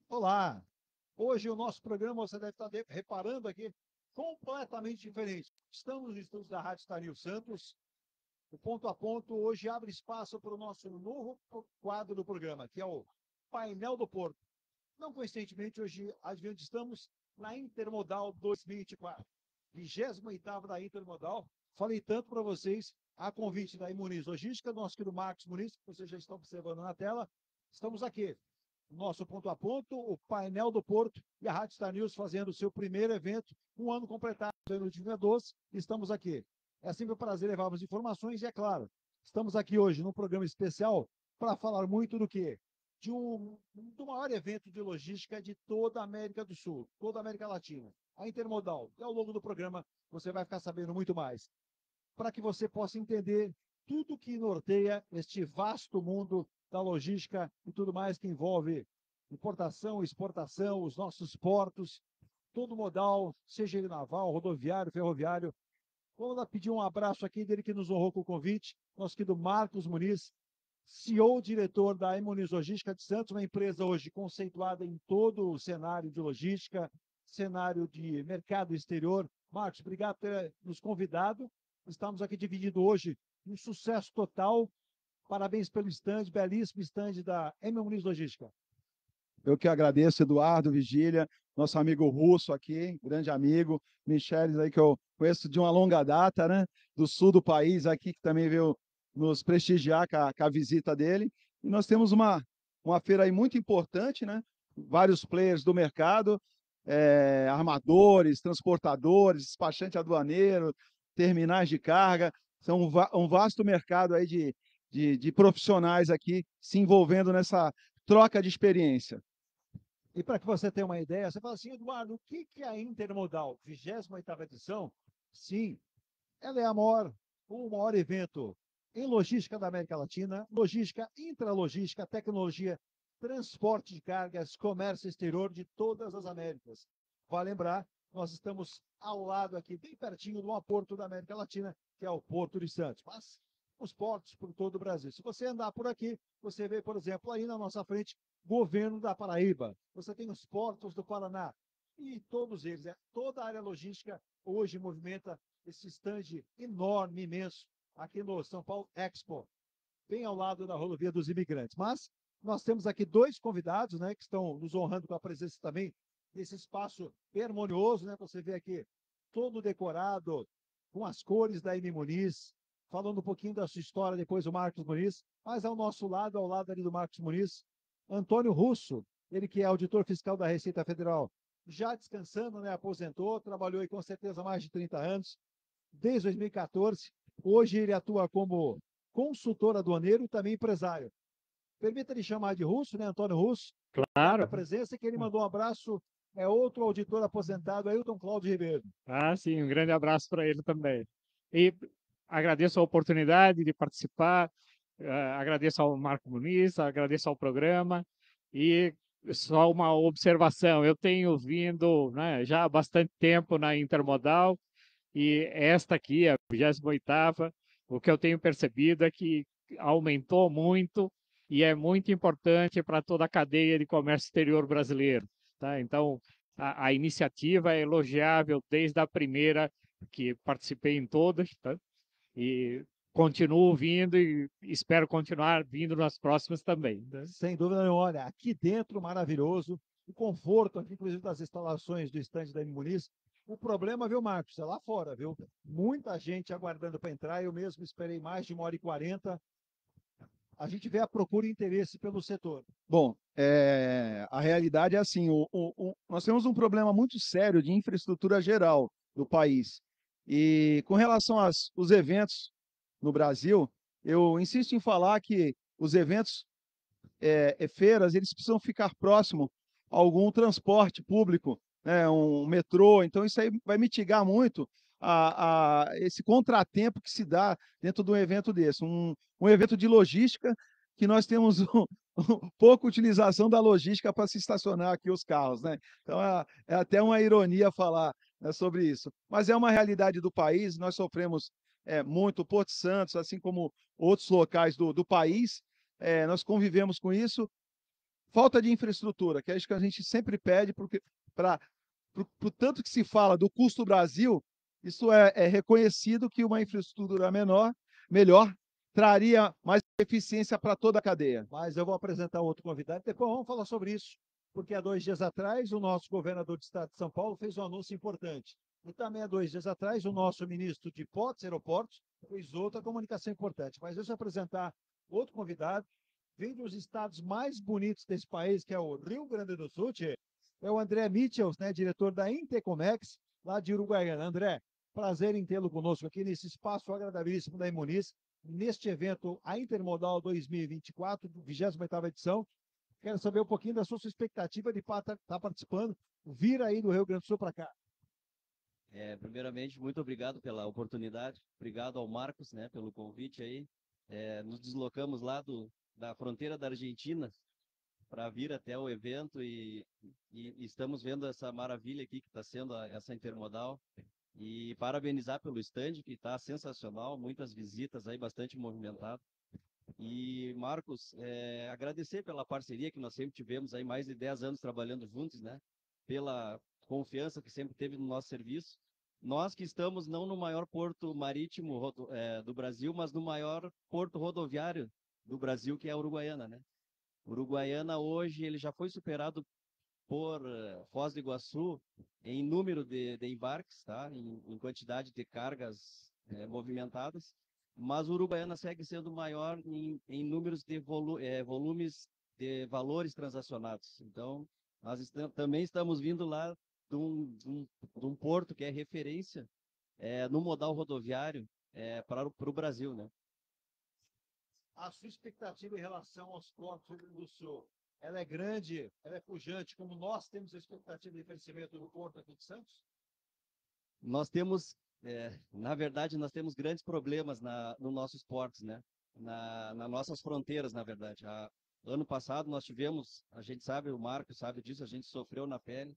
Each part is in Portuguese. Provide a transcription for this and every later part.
Olá! Hoje o nosso programa, você deve estar reparando aqui, completamente diferente. Estamos nos estúdios da Rádio Estario Santos. O Ponto a Ponto hoje abre espaço para o nosso novo quadro do programa, que é o Painel do Porto. Não coincidentemente, hoje, adivinha onde estamos? Na Intermodal 2024, 28ª da Intermodal. Falei tanto para vocês, a convite da Imuniz Logística, nosso querido Marcos Muniz, que vocês já estão observando na tela. Estamos aqui, nosso Ponto a Ponto, o Painel do Porto e a Rádio Star News fazendo o seu primeiro evento, um ano completado no dia 12, estamos aqui. É sempre um prazer levarmos informações e, é claro, estamos aqui hoje num programa especial para falar muito do quê? Do maior evento de logística de toda a América do Sul, toda a América Latina, a Intermodal. E ao longo do programa você vai ficar sabendo muito mais, para que você possa entender tudo que norteia este vasto mundo da logística e tudo mais que envolve importação, exportação, os nossos portos, todo modal, seja ele naval, rodoviário, ferroviário. Vamos lá pedir um abraço aqui dele que nos honrou com o convite, nosso querido Marcos Muniz, CEO, diretor da Imuniz Logística de Santos, uma empresa hoje conceituada em todo o cenário de logística, cenário de mercado exterior. Marcos, obrigado por ter nos convidado. Estamos aqui dividindo hoje um sucesso total. Parabéns pelo stand, belíssimo stand da Imuniz Logística. Eu que agradeço, Eduardo, Vigília, nosso amigo Russo aqui, grande amigo, Micheles aí que eu conheço de uma longa data, né, do sul do país aqui, que também veio nos prestigiar com a visita dele. E nós temos uma feira aí muito importante, né, vários players do mercado, armadores, transportadores, despachante aduaneiro, terminais de carga, são um vasto mercado aí de profissionais aqui se envolvendo nessa troca de experiência. E para que você tenha uma ideia, você fala assim, Eduardo, o que é a Intermodal? 28ª edição? Sim, ela é o maior evento em logística da América Latina, logística, intralogística, tecnologia, transporte de cargas, comércio exterior de todas as Américas. Vale lembrar, nós estamos ao lado aqui, bem pertinho do maior porto da América Latina, que é o Porto de Santos. Mas os portos por todo o Brasil. Se você andar por aqui, você vê, por exemplo, aí na nossa frente, Governo da Paraíba. Você tem os portos do Paraná. E todos eles, toda a área logística hoje movimenta esse stand enorme, imenso, aqui no São Paulo Expo, bem ao lado da Rodovia dos Imigrantes. Mas nós temos aqui dois convidados, né, que estão nos honrando com a presença também nesse espaço harmonioso, né? Você vê aqui todo decorado com as cores da M. Muniz, falando um pouquinho da sua história, depois o Marcos Muniz, mas ao nosso lado, ao lado ali do Marcos Muniz, Antônio Russo, ele que é auditor fiscal da Receita Federal, já descansando, né, aposentou, trabalhou aí com certeza mais de 30 anos, desde 2014. Hoje ele atua como consultor aduaneiro e também empresário. Permita-lhe chamar de Russo, né, Antônio Russo. Claro. A presença que ele mandou um abraço, é outro auditor aposentado, Ailton Cláudio Ribeiro. Sim, um grande abraço para ele também. E agradeço a oportunidade de participar, agradeço ao Marco Muniz, agradeço ao programa, e só uma observação, eu tenho vindo, né, já há bastante tempo na Intermodal, e esta aqui, a 28ª, o que eu tenho percebido é que aumentou muito e é muito importante para toda a cadeia de comércio exterior brasileiro, tá? Então, a iniciativa é elogiável desde a primeira, que participei em todas, tá? E continuo vindo e espero continuar vindo nas próximas também, né? Sem dúvida nenhuma, olha, aqui dentro maravilhoso, o conforto aqui, inclusive das instalações do estande da Muniz. O problema, viu, Marcos, é lá fora, viu? Muita gente aguardando para entrar, eu mesmo esperei mais de 1h40. A gente vê a procura e interesse pelo setor. Bom, a realidade é assim, nós temos um problema muito sério de infraestrutura geral do país. E com relação aos eventos no Brasil, eu insisto em falar que os eventos, feiras, eles precisam ficar próximo a algum transporte público, né, um metrô, então isso aí vai mitigar muito esse contratempo que se dá dentro de um evento desse, um evento de logística que nós temos pouca utilização da logística para se estacionar aqui os carros, né? Então é até uma ironia falar né, sobre isso. Mas é uma realidade do país, nós sofremos muito, Porto Santos, assim como outros locais do país, nós convivemos com isso. Falta de infraestrutura, que é isso que a gente sempre pede, porque para o tanto que se fala do custo Brasil, isso é reconhecido que uma infraestrutura melhor traria mais eficiência para toda a cadeia. Mas eu vou apresentar outro convidado, depois vamos falar sobre isso, porque há 2 dias atrás o nosso governador do estado de São Paulo fez um anúncio importante. E também há 2 dias atrás o nosso ministro de Portos e Aeroportos fez outra comunicação importante. Mas deixa eu apresentar outro convidado, vem dos estados mais bonitos desse país, que é o Rio Grande do Sul, é o André Michels, né, diretor da Intercomex, lá de Uruguaiana. André, prazer em tê-lo conosco aqui nesse espaço agradabilíssimo da Imuniz, neste evento, a Intermodal 2024, 28ª edição. Quero saber um pouquinho da sua expectativa de estar participando, vir aí do Rio Grande do Sul para cá. Primeiramente, muito obrigado pela oportunidade, obrigado ao Marcos, né, pelo convite aí. Nos deslocamos lá da fronteira da Argentina para vir até o evento e estamos vendo essa maravilha aqui que está sendo essa Intermodal. E parabenizar pelo stand, que está sensacional, muitas visitas aí, bastante movimentado. E, Marcos, agradecer pela parceria que nós sempre tivemos aí, mais de 10 anos trabalhando juntos, né? Pela confiança que sempre teve no nosso serviço. Nós que estamos não no maior porto marítimo do Brasil, mas no maior porto rodoviário do Brasil, que é a Uruguaiana, né? Uruguaiana hoje ele já foi superado por Foz do Iguaçu em número de embarques, tá? Em quantidade de cargas movimentadas, mas o Uruguaiana segue sendo maior em números de volumes de valores transacionados. Então, nós também estamos vindo lá de um porto que é referência no modal rodoviário para o Brasil, né? A sua expectativa em relação aos portos do Rio Grande do Sul, ela é grande, ela é pujante, como nós temos a expectativa de crescimento do porto aqui de Santos? Nós temos, na verdade, nós temos grandes problemas nos nossos portos, né? Nas nossas fronteiras, na verdade. Ano passado nós tivemos, a gente sabe, o Marcos sabe disso, a gente sofreu na pele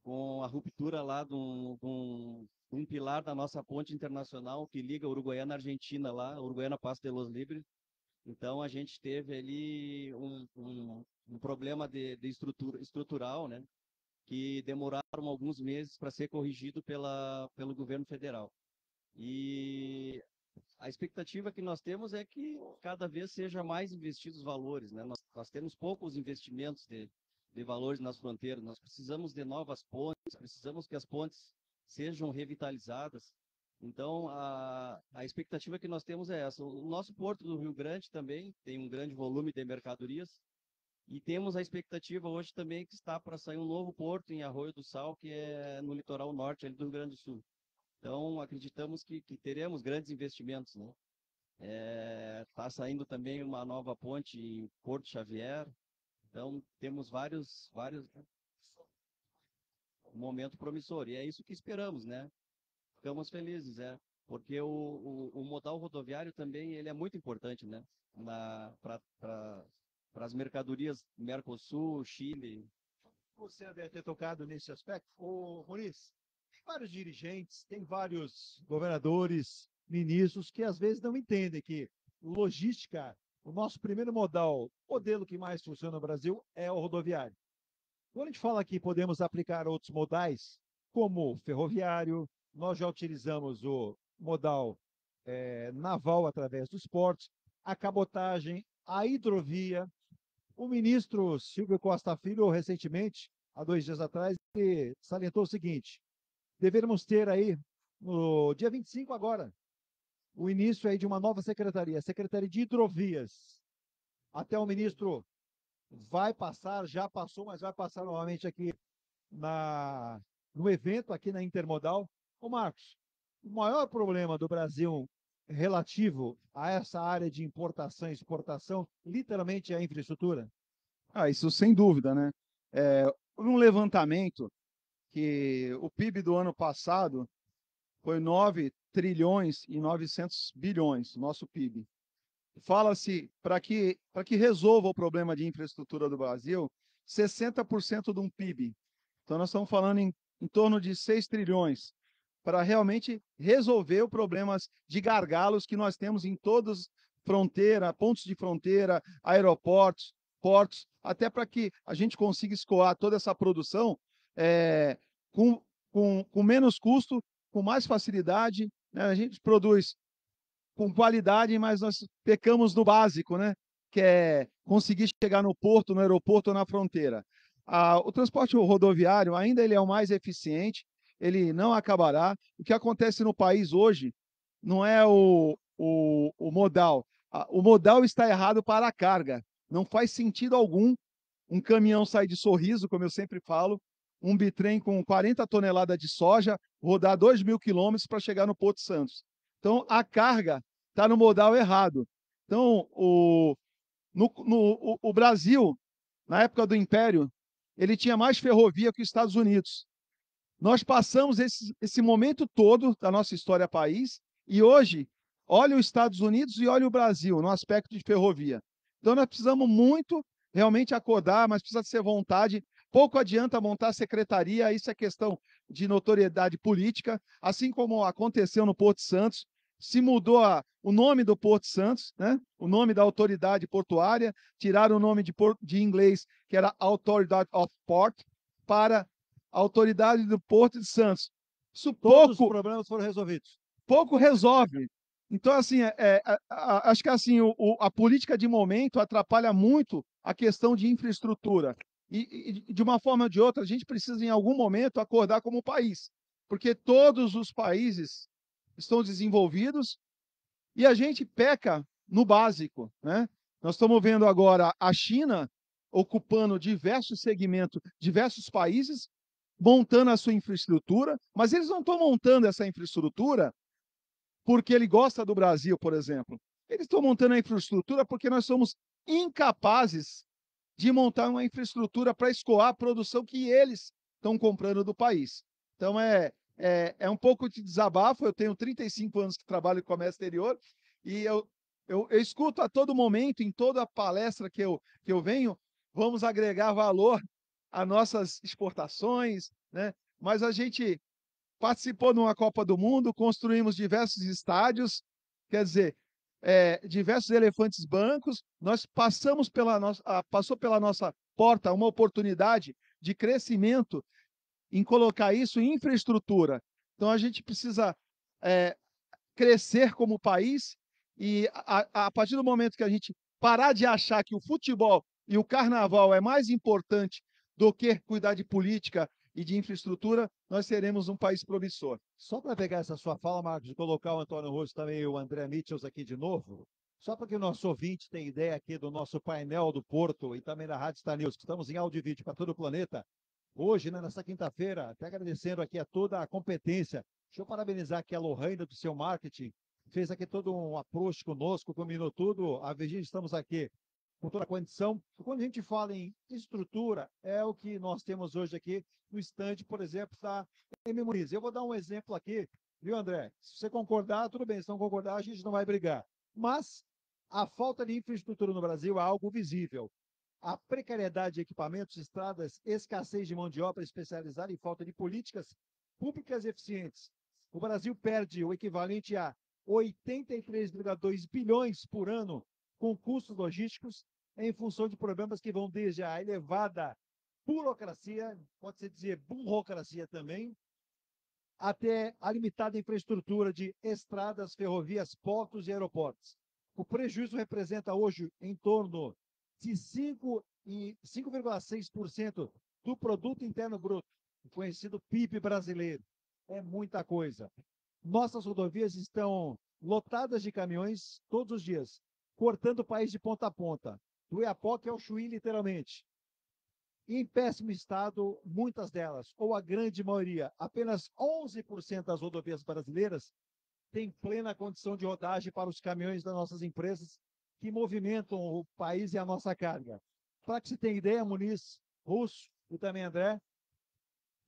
com a ruptura lá de um pilar da nossa ponte internacional que liga Uruguaiana à Argentina lá, Uruguaiana Paso de los Libres. Então a gente teve ali um problema de estrutural, né? Que demoraram alguns meses para ser corrigido pelo governo federal. E a expectativa que nós temos é que cada vez seja mais investidos valores, né? Nós temos poucos investimentos de valores nas fronteiras, nós precisamos de novas pontes, precisamos que as pontes sejam revitalizadas. Então, a expectativa que nós temos é essa. O nosso porto do Rio Grande também tem um grande volume de mercadorias, e temos a expectativa hoje também que está para sair um novo porto em Arroio do Sal, que é no litoral norte ali do Rio Grande do Sul. Então, acreditamos que teremos grandes investimentos, né? Está saindo também uma nova ponte em Porto Xavier. Então, temos vários um momento promissor. E é isso que esperamos, né? Ficamos felizes, porque o modal rodoviário também ele é muito importante, né? Para as mercadorias Mercosul, Chile. Você deve ter tocado nesse aspecto. Ô, Muniz, tem vários dirigentes, tem vários governadores, ministros, que às vezes não entendem que logística, o nosso primeiro modelo que mais funciona no Brasil é o rodoviário. Quando a gente fala que podemos aplicar outros modais, como o ferroviário, nós já utilizamos o modal naval através dos portos, a cabotagem, a hidrovia. O ministro Silvio Costa Filho, recentemente, há 2 dias atrás, ele salientou o seguinte: deveremos ter aí, no dia 25 agora, o início aí de uma nova secretaria, a Secretaria de Hidrovias. Até o ministro vai passar, já passou, mas vai passar novamente aqui no evento, aqui na Intermodal. Ô Marcos, o maior problema do Brasil relativo a essa área de importação e exportação, literalmente é a infraestrutura? Isso sem dúvida, né? Houve um levantamento que o PIB do ano passado foi 9 trilhões e 900 bilhões, nosso PIB. Fala-se, para que resolva o problema de infraestrutura do Brasil, 60% de um PIB. Então, nós estamos falando em em torno de 6 trilhões para realmente resolver os problemas de gargalos que nós temos em todas fronteira, pontos de fronteira, aeroportos, portos, até para que a gente consiga escoar toda essa produção é, com, com menos custo, com mais facilidade, né? A gente produz com qualidade, mas nós pecamos no básico, né? Que é conseguir chegar no porto, no aeroporto ou na fronteira. O transporte rodoviário ainda ele é o mais eficiente, ele não acabará. O que acontece no país hoje não é o modal. O modal está errado para a carga. Não faz sentido algum um caminhão sair de Sorriso, como eu sempre falo, um bitrem com 40 toneladas de soja, rodar 2.000 quilômetros para chegar no Porto Santos. Então, a carga está no modal errado. Então, o Brasil, na época do Império, ele tinha mais ferrovia que os Estados Unidos. Nós passamos esse momento todo da nossa história país e hoje, olha os Estados Unidos e olha o Brasil no aspecto de ferrovia. Então, nós precisamos muito realmente acordar, mas precisa ser vontade. Pouco adianta montar secretaria, isso é questão de notoriedade política, assim como aconteceu no Porto Santos, se mudou o nome do Porto Santos, né? O nome da autoridade portuária, tiraram o nome de inglês, que era Authority of Port, para a autoridade do Porto de Santos. Isso Todos os problemas foram resolvidos. pouco resolve. Então, assim, acho que assim, a política de momento atrapalha muito a questão de infraestrutura. E, de uma forma ou de outra, a gente precisa, em algum momento, acordar como país, porque todos os países estão desenvolvidos e a gente peca no básico, né? Nós estamos vendo agora a China ocupando diversos segmentos, diversos países, montando a sua infraestrutura, mas eles não estão montando essa infraestrutura porque ele gosta do Brasil, por exemplo. Eles estão montando a infraestrutura porque nós somos incapazes de montar uma infraestrutura para escoar a produção que eles estão comprando do país. Então, é um pouco de desabafo. Eu tenho 35 anos que trabalho em comércio exterior e eu escuto a todo momento, em toda palestra que eu venho, vamos agregar valor às nossas exportações, né? Mas a gente participou de uma Copa do Mundo, construímos diversos estádios, quer dizer, diversos elefantes brancos, nós passou pela nossa porta uma oportunidade de crescimento em colocar isso em infraestrutura. Então a gente precisa crescer como país e a partir do momento que a gente parar de achar que o futebol e o carnaval é mais importante do que cuidar de política e de infraestrutura, nós seremos um país promissor. Só para pegar essa sua fala, Marcos, e colocar o Antônio Russo também e o André Mitchells aqui de novo, só para que o nosso ouvinte tenha ideia aqui do nosso painel do Porto e também da Rádio Star News, que estamos em áudio e vídeo para todo o planeta. Hoje, né, nessa quinta-feira, até agradecendo aqui a toda a competência. Deixa eu parabenizar aqui a Lohane do seu marketing, fez aqui todo um approach conosco, combinou tudo. A Virgínia, estamos aqui com toda a condição. Quando a gente fala em estrutura, é o que nós temos hoje aqui no estande, por exemplo, da Memorize. Eu vou dar um exemplo aqui, viu, André? Se você concordar, tudo bem. Se não concordar, a gente não vai brigar. Mas a falta de infraestrutura no Brasil é algo visível. A precariedade de equipamentos, estradas, escassez de mão de obra especializada e falta de políticas públicas eficientes. O Brasil perde o equivalente a 83,2 bilhões por ano com custos logísticos em função de problemas que vão desde a elevada burocracia, pode-se dizer burocracia também, até a limitada infraestrutura de estradas, ferrovias, portos e aeroportos. O prejuízo representa hoje em torno de 5,6% do produto interno bruto, o conhecido PIB brasileiro. É muita coisa. Nossas rodovias estão lotadas de caminhões todos os dias, cortando o país de ponta a ponta, do Oiapoque ao Chuí, literalmente. Em péssimo estado, muitas delas, ou a grande maioria, apenas 11% das rodovias brasileiras têm plena condição de rodagem para os caminhões das nossas empresas que movimentam o país e a nossa carga. Para que você tenha ideia, Muniz, Russo e também André,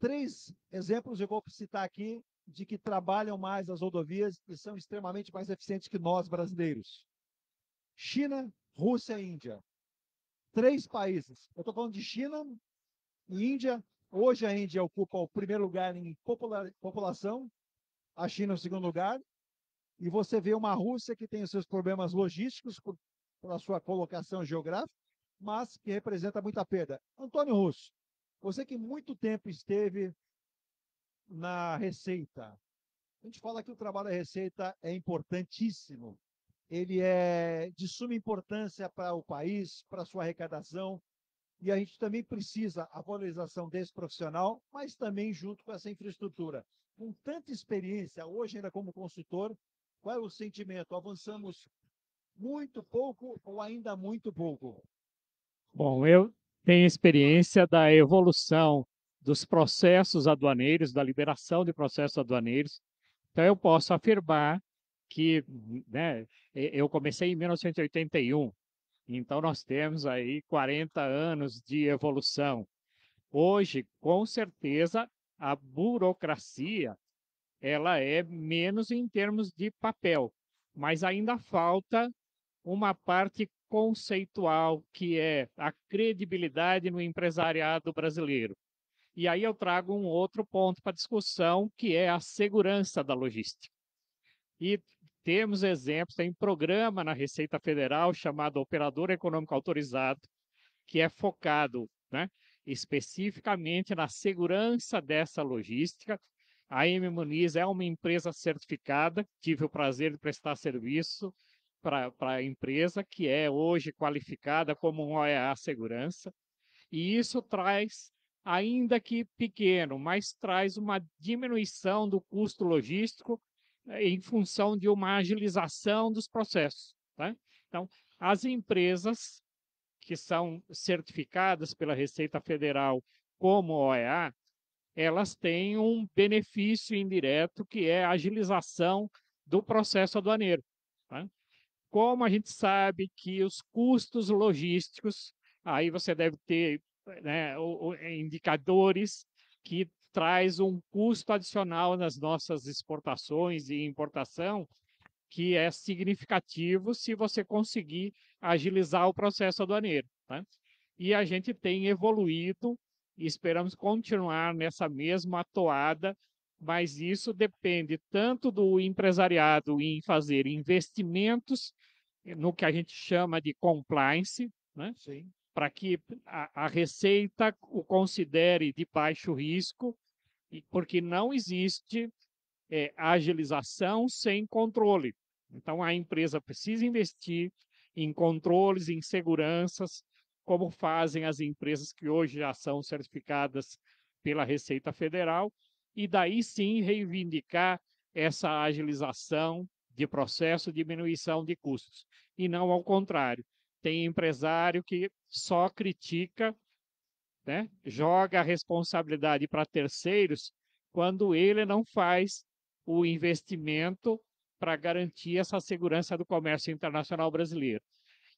3 exemplos eu vou citar aqui de que trabalham mais as rodovias e são extremamente mais eficientes que nós, brasileiros. China, Rússia e Índia. 3 países. Eu estou falando de China e Índia, Hoje a Índia ocupa o primeiro lugar em população, a China o segundo lugar, e você vê uma Rússia que tem os seus problemas logísticos pela sua colocação geográfica, mas que representa muita perda. Antônio Russo, você que muito tempo esteve na Receita, a gente fala que o trabalho da Receita é importantíssimo, ele é de suma importância para o país, para a sua arrecadação, e a gente também precisa a valorização desse profissional, mas também junto com essa infraestrutura. Com tanta experiência, hoje ainda como consultor, qual é o sentimento? Avançamos muito pouco ou ainda muito pouco? Bom, eu tenho experiência da evolução dos processos aduaneiros, da liberação de processos aduaneiros. Então, eu posso afirmar que, né, eu comecei em 1981, então nós temos aí 40 anos de evolução. Hoje, com certeza, a burocracia ela é menos em termos de papel, mas ainda falta uma parte conceitual, que é a credibilidade no empresariado brasileiro. E aí eu trago um outro ponto para discussão, que é a segurança da logística. E temos exemplos, tem programa na Receita Federal chamado Operador Econômico Autorizado, que é focado, né, especificamente na segurança dessa logística. A M Muniz é uma empresa certificada, tive o prazer de prestar serviço para a empresa, que é hoje qualificada como um OEA Segurança, e isso traz, ainda que pequeno, mas traz uma diminuição do custo logístico em função de uma agilização dos processos. Tá? Então, as empresas que são certificadas pela Receita Federal como OEA, elas têm um benefício indireto, que é a agilização do processo aduaneiro. Tá? Como a gente sabe que os custos logísticos, aí você deve ter, né, indicadores que traz um custo adicional nas nossas exportações e importação, que é significativo se você conseguir agilizar o processo aduaneiro. Tá? E a gente tem evoluído e esperamos continuar nessa mesma toada, mas isso depende tanto do empresariado em fazer investimentos no que a gente chama de compliance, né? Para que a Receita o considere de baixo risco, porque não existe agilização sem controle. Então, a empresa precisa investir em controles, em seguranças, como fazem as empresas que hoje já são certificadas pela Receita Federal, e daí sim reivindicar essa agilização de processo, diminuição de custos, e não ao contrário. Tem empresário que só critica, né, joga a responsabilidade para terceiros, quando ele não faz o investimento para garantir essa segurança do comércio internacional brasileiro.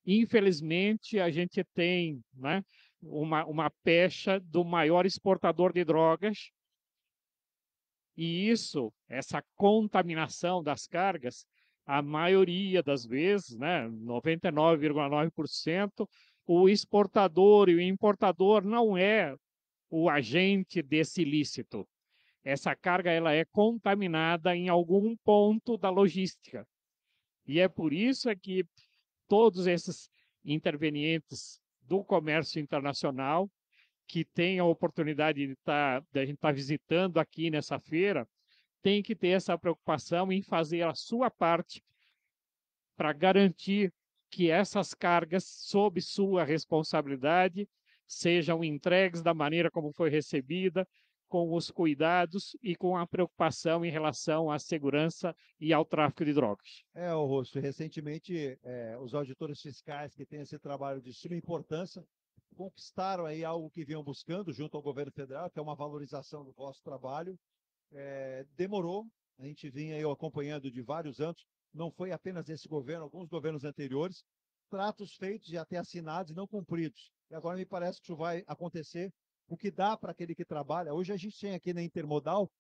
Infelizmente, a gente tem, né, uma pecha do maior exportador de drogas, e isso, essa contaminação das cargas, a maioria das vezes, né, 99,9%, o exportador e o importador não é o agente desse ilícito. Essa carga ela é contaminada em algum ponto da logística. E é por isso que todos esses intervenientes do comércio internacional, que têm a oportunidade de a gente estar visitando aqui nessa feira, tem que ter essa preocupação em fazer a sua parte para garantir que essas cargas, sob sua responsabilidade, sejam entregues da maneira como foi recebida, com os cuidados e com a preocupação em relação à segurança e ao tráfico de drogas. Rosso, recentemente os auditores fiscais que têm esse trabalho de suma importância conquistaram aí algo que vinham buscando junto ao governo federal, que é uma valorização do vosso trabalho. Demorou, a gente vinha aí acompanhando de vários anos, não foi apenas esse governo, alguns governos anteriores, tratos feitos e até assinados e não cumpridos. E agora me parece que isso vai acontecer, o que dá para aquele que trabalha. Hoje a gente tem aqui na Intermodal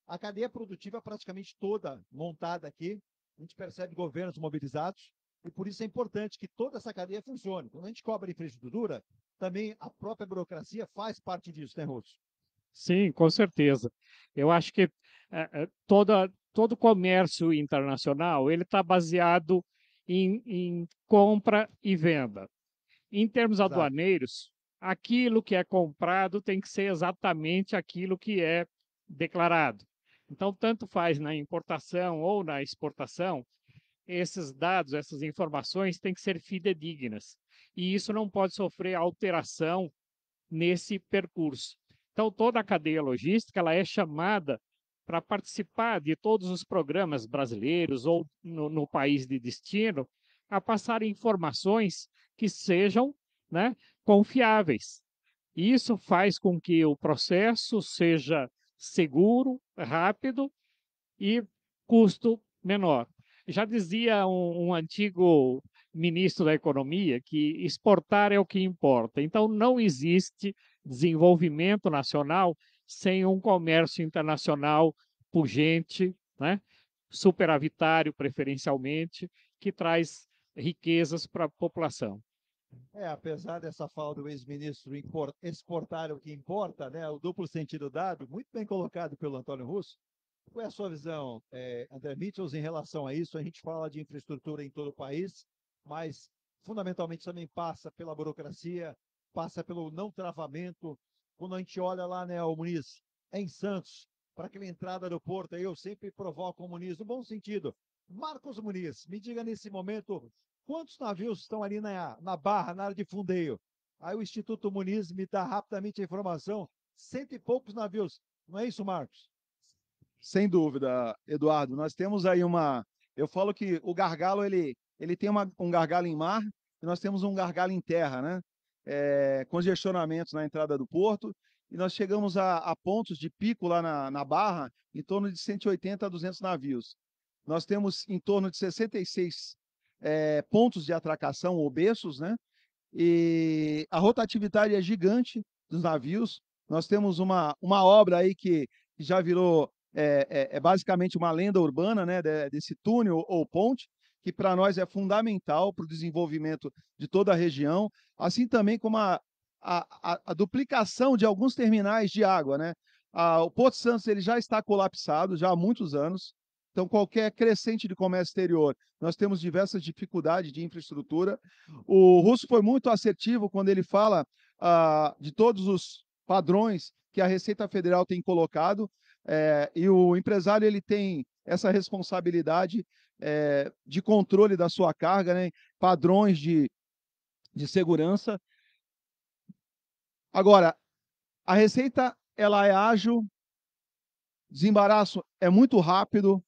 a cadeia produtiva praticamente toda montada aqui, a gente percebe governos mobilizados, e por isso é importante que toda essa cadeia funcione. Quando a gente cobra infraestrutura, também a própria burocracia faz parte disso, né, Russo? Sim, com certeza. Eu acho que todo comércio internacional ele está baseado em compra e venda. Em termos Exato. aduaneiros, aquilo que é comprado tem que ser exatamente aquilo que é declarado. Então, tanto faz na importação ou na exportação, esses dados, essas informações têm que ser fidedignas. E isso não pode sofrer alteração nesse percurso. Então, toda a cadeia logística ela é chamada para participar de todos os programas brasileiros ou no país de destino, a passar informações que sejam, né, confiáveis. Isso faz com que o processo seja seguro, rápido e custo menor. Já dizia um antigo ministro da Economia que exportar é o que importa. Então, não existe desenvolvimento nacional sem um comércio internacional pujante, né? Superavitário, preferencialmente, que traz riquezas para a população. Apesar dessa fala do ex-ministro exportar o que importa, né, o duplo sentido dado, muito bem colocado pelo Antônio Russo. Qual é a sua visão, André Mitchell, em relação a isso? A gente fala de infraestrutura em todo o país, mas fundamentalmente também passa pela burocracia, passa pelo não travamento. Quando a gente olha lá, né, o Muniz, em Santos, para aquela entrada do porto, aí eu sempre provoco o Muniz, no bom sentido. Marcos Muniz, me diga nesse momento, quantos navios estão ali na barra, na área de fundeio? Aí o Instituto Muniz me dá rapidamente a informação, 100 e poucos navios. Não é isso, Marcos? Sem dúvida, Eduardo. Nós temos aí uma. Eu falo que o gargalo ele tem um gargalo em mar e nós temos um gargalo em terra, né? Congestionamentos na entrada do porto e nós chegamos a pontos de pico lá na Barra em torno de 180 a 200 navios. Nós temos em torno de 66 pontos de atracação ou berços, né? E a rotatividade é gigante dos navios. Nós temos uma obra aí que já virou basicamente uma lenda urbana, né, desse túnel ou ponte, que para nós é fundamental para o desenvolvimento de toda a região, assim também como a duplicação de alguns terminais de água, né? O Porto Santos ele já está colapsado já há muitos anos, então qualquer crescente de comércio exterior, nós temos diversas dificuldades de infraestrutura. O Russo foi muito assertivo quando ele fala de todos os padrões que a Receita Federal tem colocado, e o empresário ele tem essa responsabilidade de controle da sua carga, né? Padrões de segurança. Agora, a Receita ela é ágil, desembaraço é muito rápido.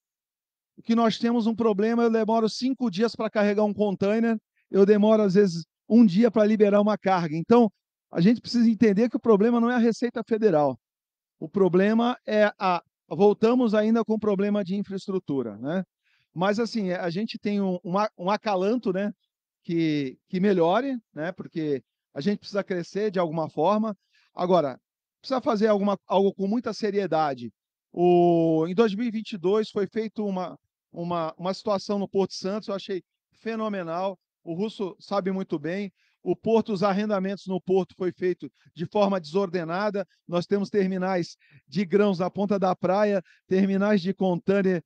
O que nós temos um problema, eu demoro 5 dias para carregar um container, eu demoro às vezes um dia para liberar uma carga. Então, a gente precisa entender que o problema não é a Receita Federal. O problema é voltamos ainda com o problema de infraestrutura, né? Mas assim, a gente tem um acalanto, né, que melhore, né? Porque a gente precisa crescer de alguma forma. Agora, precisa fazer algo com muita seriedade. Em 2022 foi feita uma situação no Porto Santos, eu achei fenomenal. O Russo sabe muito bem. Os arrendamentos no porto foi feito de forma desordenada. Nós temos terminais de grãos na ponta da praia, terminais de contêiner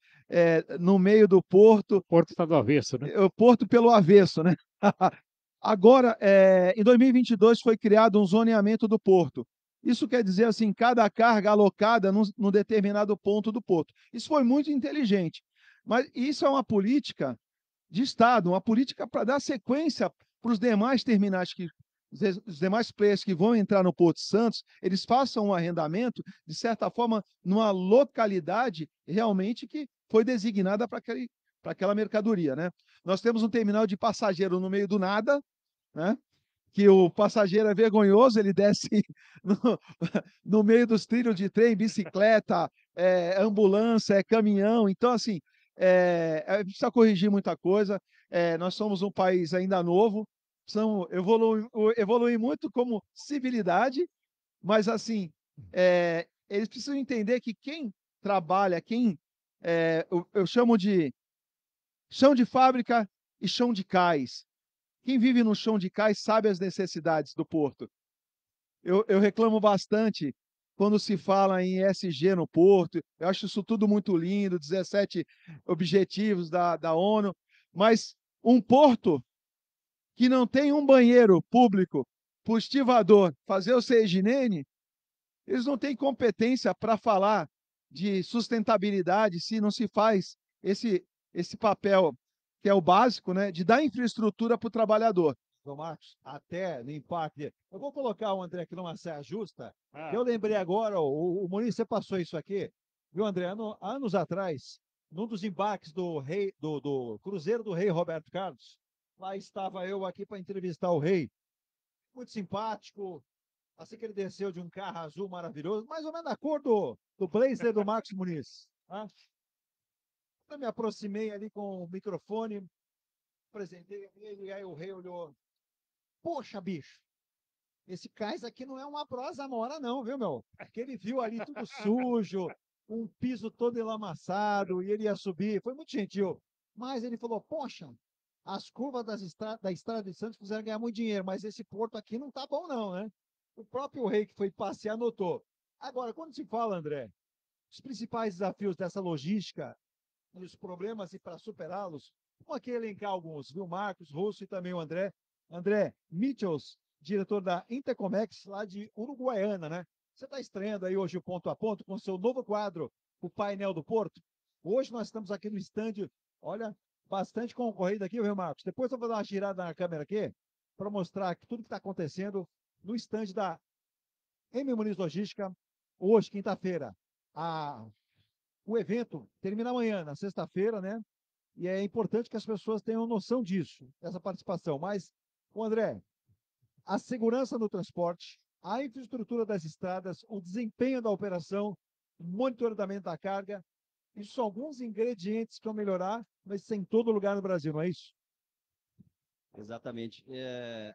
no meio do porto. O porto está do avesso, né? O porto pelo avesso, né? Agora, em 2022 foi criado um zoneamento do porto. Isso quer dizer assim, cada carga alocada num determinado ponto do porto. Isso foi muito inteligente. Mas isso é uma política de Estado, uma política para dar sequência para os demais terminais os demais players que vão entrar no Porto Santos, eles façam um arrendamento, de certa forma, numa localidade realmente que foi designada para aquela mercadoria, né? Nós temos um terminal de passageiro no meio do nada, né? Que o passageiro é vergonhoso, ele desce no meio dos trilhos de trem, bicicleta, ambulância, caminhão. Então, assim, a gente precisa corrigir muita coisa. Nós somos um país ainda novo, precisamos evoluir muito como civilidade, mas, assim, eles precisam entender que quem trabalha, eu chamo de chão de fábrica e chão de cais. Quem vive no chão de cais sabe as necessidades do porto. Eu reclamo bastante quando se fala em ESG no Porto. Eu acho isso tudo muito lindo, 17 objetivos da ONU, mas um porto que não tem um banheiro público para o estivador fazer o CEGINENE, eles não têm competência para falar de sustentabilidade se não se faz esse papel, que é o básico, né, de dar infraestrutura para o trabalhador. João Marcos, até no impacto. Eu vou colocar o André aqui numa saia justa. Ah. Eu lembrei agora, o Muniz, você passou isso aqui, viu, André? Anos atrás, num dos embarques do Cruzeiro do Rei Roberto Carlos, lá estava eu aqui para entrevistar o rei. Muito simpático. Assim que ele desceu de um carro azul maravilhoso, mais ou menos da cor do blazer do Marcos Muniz. Tá? Eu me aproximei ali com o microfone, apresentei ele, e aí o rei olhou. Poxa, bicho, esse cais aqui não é uma prosa mora, não, viu, meu? Porque ele viu ali tudo sujo, um piso todo enlamaçado, e ele ia subir. Foi muito gentil. Mas ele falou: poxa, as curvas da Estrada de Santos fizeram ganhar muito dinheiro, mas esse porto aqui não tá bom, não, né? O próprio rei que foi passear notou. Agora, quando se fala, André, os principais desafios dessa logística e os problemas e para superá-los, vou aqui elencar alguns, viu? Marcos, Russo e também o André. André Mitchells, diretor da Intercomex, lá de Uruguaiana, né? Você está estreando aí hoje o Ponto a Ponto com seu novo quadro, o Painel do Porto. Hoje nós estamos aqui no estande, olha, bastante concorrido aqui, viu, Marcos? Depois eu vou dar uma girada na câmera aqui para mostrar que tudo que está acontecendo no estande da M. Muniz Logística, hoje, quinta-feira. O evento termina amanhã, na sexta-feira, né? E é importante que as pessoas tenham noção disso, dessa participação. Mas, o André, a segurança no transporte, a infraestrutura das estradas, o desempenho da operação, o monitoramento da carga, isso são alguns ingredientes que vão melhorar, mas isso é em todo lugar no Brasil, não é isso? Exatamente. É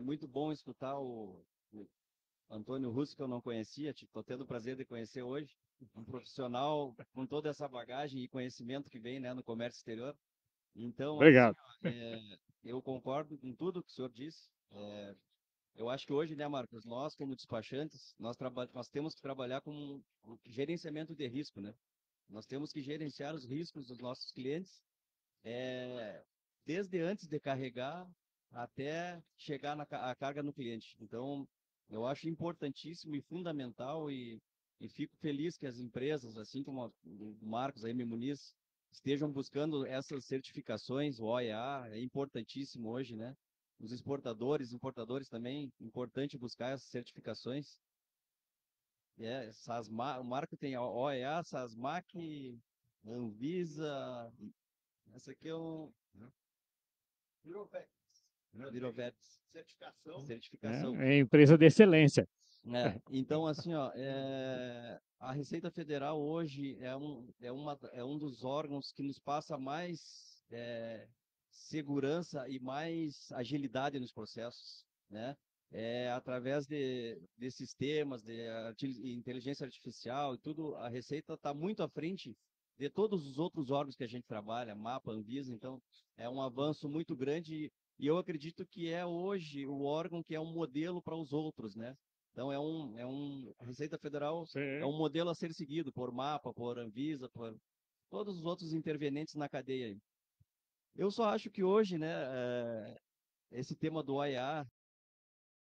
muito bom escutar o Antônio Russo, que eu não conhecia, estou tendo o prazer de conhecer hoje, um profissional com toda essa bagagem e conhecimento que vem, né, no comércio exterior. Então, Obrigado. assim, eu concordo com tudo que o senhor disse. Eu acho que hoje, né, Marcos, nós como despachantes, nós temos que trabalhar com o gerenciamento de risco, né? Nós temos que gerenciar os riscos dos nossos clientes, desde antes de carregar até chegar a carga no cliente. Então, eu acho importantíssimo e fundamental e fico feliz que as empresas, assim como o Marcos, a M. Muniz, estejam buscando essas certificações, o OEA, é importantíssimo hoje, né? Os importadores também, importante buscar essas certificações. O Marco tem a OEA, SASMAC, Anvisa, essa aqui é o Virovex, certificação. É empresa de excelência. Então, assim, ó, a Receita Federal hoje é um dos órgãos que nos passa mais segurança e mais agilidade nos processos, né? Através de sistemas, de inteligência artificial e tudo, a Receita está muito à frente de todos os outros órgãos que a gente trabalha, MAPA, Anvisa, então é um avanço muito grande e eu acredito que é hoje o órgão que é um modelo para os outros, né? Então, a Receita Federal é um modelo a ser seguido por MAPA, por Anvisa, por todos os outros intervenientes na cadeia. Eu só acho que hoje, né, esse tema do OEA,